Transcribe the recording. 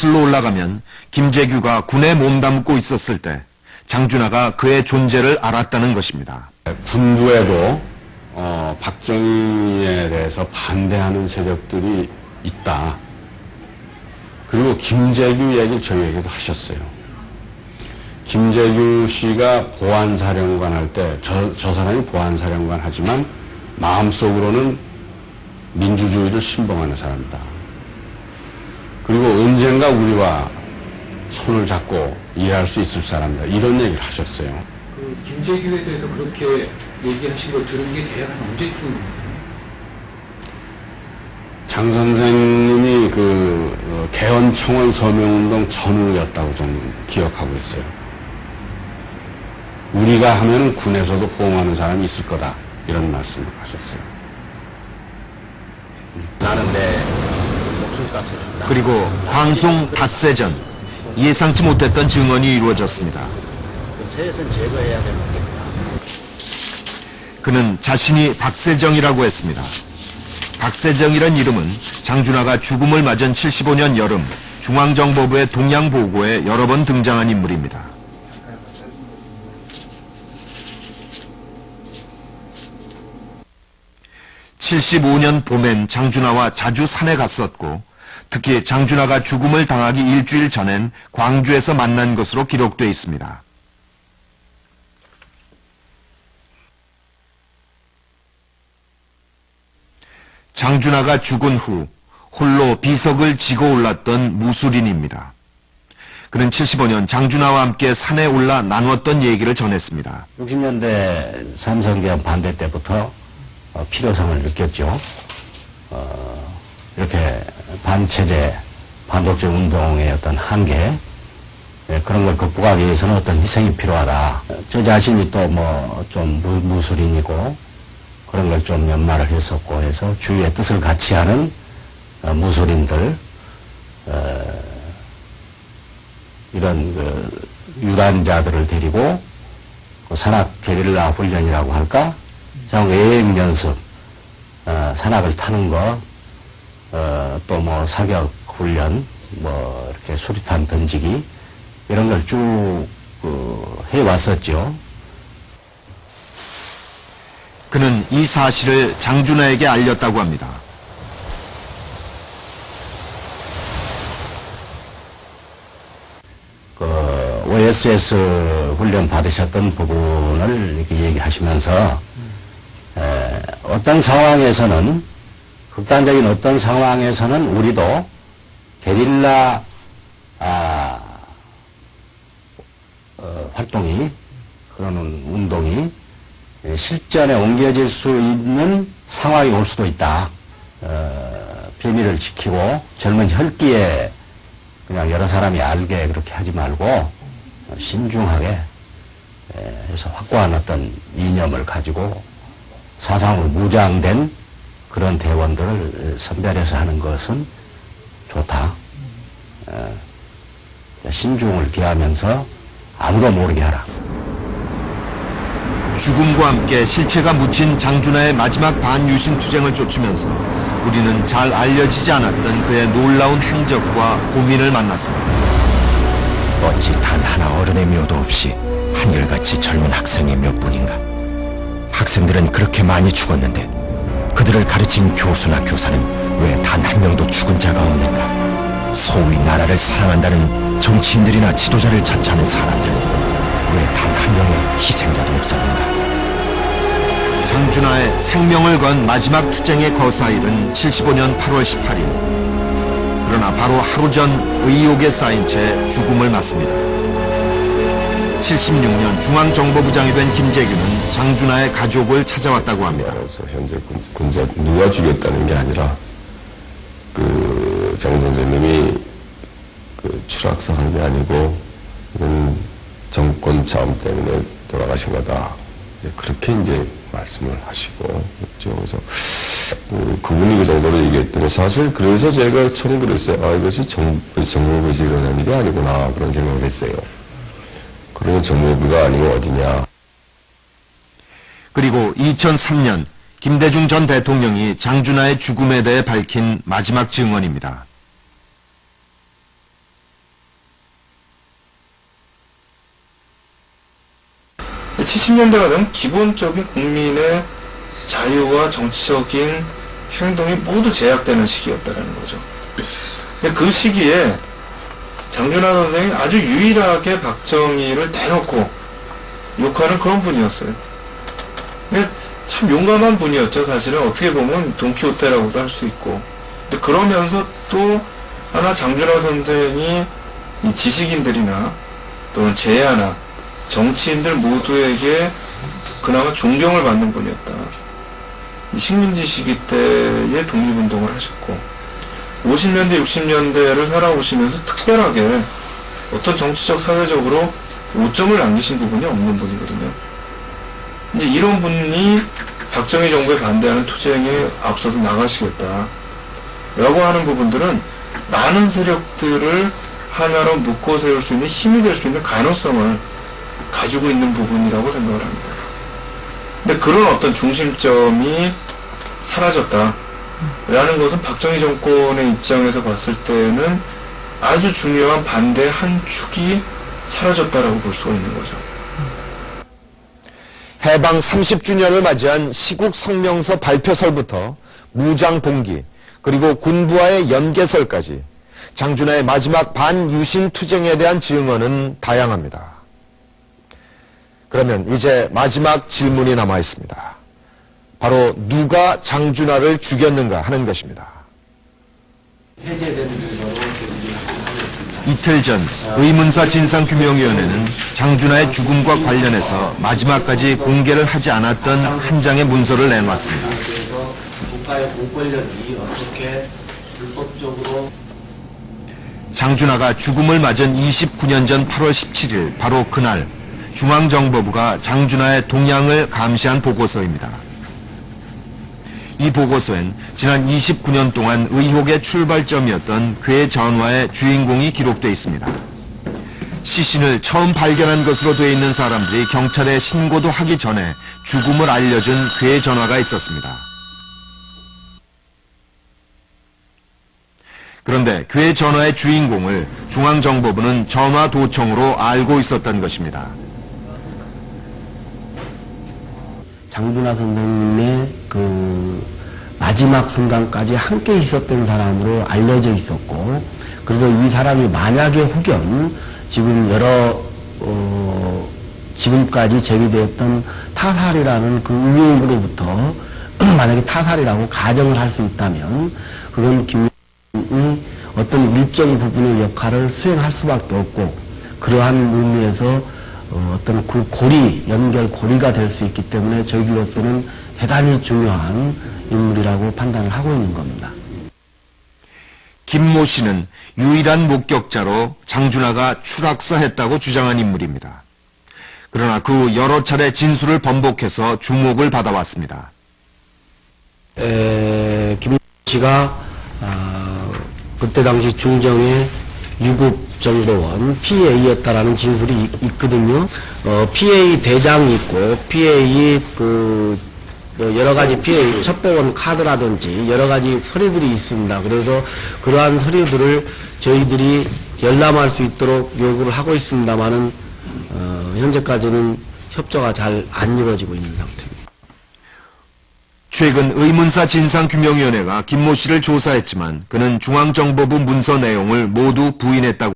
거슬러 올라가면 김재규가 군에 몸담고 있었을 때 장준하가 그의 존재를 알았다는 것입니다. 군부에도 박정희에 대해서 반대하는 세력들이 있다. 그리고 김재규 얘기를 저희에게도 하셨어요. 김재규 씨가 보안사령관 할 때 저 사람이 보안사령관 하지만 마음속으로는 민주주의를 신봉하는 사람이다. 그리고 언젠가 우리와 손을 잡고 일할 수 있을 사람이다. 이런 얘기를 하셨어요. 그 김재규에 대해서 그렇게 얘기하신 걸 들은 게 대략 한 언제쯤이었어요? 장 선생님이 그 개헌청원 서명운동 전후였다고 저는 기억하고 있어요. 우리가 하면 군에서도 호응하는 사람이 있을 거다. 이런 말씀을 하셨어요. 나는 내 목숨값을 했다. 그리고 방송 닷새 전 예상치 못했던 증언이 이루어졌습니다. 셋은 제거해야 되는 겁니다. 그는 자신이 박세정이라고 했습니다. 박세정이란 이름은 장준하가 죽음을 맞은 75년 여름 중앙정보부의 동양보고에 여러 번 등장한 인물입니다. (75년) 봄엔 장준하와 자주 산에 갔었고 특히 장준하가 죽음을 당하기 일주일 전엔 광주에서 만난 것으로 기록돼 있습니다. 장준하가 죽은 후 홀로 비석을 지고 올랐던 무술인입니다. 그는 75년 장준하와 함께 산에 올라 나눴던 얘기를 전했습니다. 60년대 삼성개헌 반대 때부터 필요성을 느꼈죠. 이렇게 반체제, 반독재 운동의 어떤 한계, 그런 걸 극복하기 위해서는 어떤 희생이 필요하다. 저 자신이 또 뭐 좀 무술인이고 그런 걸 좀 연마를 했었고 해서 주위의 뜻을 같이 하는 무술인들, 이런 그 유단자들을 데리고 산악 게릴라 훈련이라고 할까? 예행 연습, 산악을 타는 거, 또 뭐 사격 훈련, 뭐 이렇게 수리탄 던지기 이런 걸 쭉 해왔었죠. 그는 이 사실을 장준하에게 알렸다고 합니다. OSS 훈련 받으셨던 부분을 이렇게 얘기하시면서 어떤 상황에서는 극단적인 어떤 상황에서는 우리도 게릴라 활동이 그런 운동이 실전에 옮겨질 수 있는 상황이 올 수도 있다. 비밀을 지키고 젊은 혈기에 그냥 여러 사람이 알게 그렇게 하지 말고 신중하게 해서 확고한 어떤 이념을 가지고 사상으로 무장된 그런 대원들을 선별해서 하는 것은 좋다. 신중을 기하면서 아무도 모르게 하라. 죽음과 함께 실체가 묻힌 장준하의 마지막 반유신 투쟁을 쫓으면서 우리는 잘 알려지지 않았던 그의 놀라운 행적과 고민을 만났습니다. 어찌 단 하나 어른의 묘도 없이 한결같이 젊은 학생이 몇 분인가. 학생들은 그렇게 많이 죽었는데 그들을 가르친 교수나 교사는 왜 단 한 명도 죽은 자가 없는가. 소위 나라를 사랑한다는 정치인들이나 지도자를 자처하는 사람들은 왜 단 한 명의 희생자도 없었는가. 장준하의 생명을 건 마지막 투쟁의 거사일은 75년 8월 18일. 그러나 바로 하루 전 의혹에 쌓인 채 죽음을 맞습니다. 76년 중앙정보부장이 된 김재규는 장준하의 가족을 찾아왔다고 합니다. 그래서 현재 군사 누가 죽였다는 게 아니라 장 선생님이 추락사 한 게 아니고 이건 정권 싸움 때문에 돌아가신 거다. 그렇게 이제 말씀을 하시고 있죠. 그래서 그분이 그 정도로 얘기했더니 사실 그래서 제가 처음 그랬어요. 이것이 정보부에서 일어나는 게 아니구나 그런 생각을 했어요. 그러면 정보부가 아니고 어디냐. 그리고 2003년 김대중 전 대통령이 장준하의 죽음에 대해 밝힌 마지막 증언입니다. 70년대가 되면 기본적인 국민의 자유와 정치적인 행동이 모두 제약되는 시기였다는 거죠. 근데 그 시기에 장준하 선생이 아주 유일하게 박정희를 대놓고 욕하는 그런 분이었어요. 근데 참 용감한 분이었죠. 사실은 어떻게 보면 돈키호테라고도 할 수 있고. 근데 그러면서 또 하나 장준하 선생이 이 지식인들이나 또는 제야나 정치인들 모두에게 그나마 존경을 받는 분이었다. 이 식민지 시기 때에 독립운동을 하셨고 50년대, 60년대를 살아오시면서 특별하게 어떤 정치적, 사회적으로 오점을 남기신 부분이 없는 분이거든요. 이제 이런 분이 박정희 정부에 반대하는 투쟁에 앞서서 나가시겠다 라고 하는 부분들은 많은 세력들을 하나로 묶어 세울 수 있는 힘이 될 수 있는 가능성을 가지고 있는 부분이라고 생각을 합니다. 근데 그런 어떤 중심점이 사라졌다 라는 것은 박정희 정권의 입장에서 봤을 때는 아주 중요한 반대의 한 축이 사라졌다라고 볼 수가 있는 거죠. 해방 30주년을 맞이한 시국 성명서 발표설부터 무장 봉기, 그리고 군부와의 연계설까지 장준하의 마지막 반유신 투쟁에 대한 증언은 다양합니다. 그러면 이제 마지막 질문이 남아 있습니다. 바로 누가 장준하를 죽였는가 하는 것입니다. 이틀 전 의문사 진상규명위원회는 장준하의 죽음과 관련해서 마지막까지 공개를 하지 않았던 한 장의 문서를 내놓았습니다. 국가의 공권력이 어떻게 불법적으로 장준하가 죽음을 맞은 29년 전 8월 17일 바로 그날 중앙정보부가 장준하의 동향을 감시한 보고서입니다. 이 보고서엔 지난 29년 동안 의혹의 출발점이었던 괴 전화의 주인공이 기록되어 있습니다. 시신을 처음 발견한 것으로 되어 있는 사람들이 경찰에 신고도 하기 전에 죽음을 알려준 괴 전화가 있었습니다. 그런데 괴 전화의 주인공을 중앙정보부는 전화 도청으로 알고 있었던 것입니다. 장준하 선생님의 그 마지막 순간까지 함께 있었던 사람으로 알려져 있었고, 그래서 이 사람이 만약에 혹여 지금 지금까지 제기되었던 타살이라는 그 의혹으로부터 만약에 타살이라고 가정을 할 수 있다면, 그건 김정은이 어떤 일정 부분의 역할을 수행할 수밖에 없고, 그러한 의미에서 어떤 그 연결 고리가 될 수 있기 때문에 저희들로서는 대단히 중요한 인물이라고 판단을 하고 있는 겁니다. 김모 씨는 유일한 목격자로 장준하가 추락사했다고 주장한 인물입니다. 그러나 그 여러 차례 진술을 번복해서 주목을 받아왔습니다. 김모 씨가 그때 당시 중정의 유급 정보원 PA였다라는 진술이 있거든요. PA 대장이 있고 PA 여러 가지 PA 첩보원 카드라든지 여러 가지 서류들이 있습니다. 그래서 그러한 서류들을 저희들이 열람할 수 있도록 요구를 하고 있습니다만은 현재까지는 협조가 잘 안 이루어지고 있는 상태입니다. 최근 의문사 진상규명위원회가 김모 씨를 조사했지만 그는 중앙정보부 문서 내용을 모두 부인했다고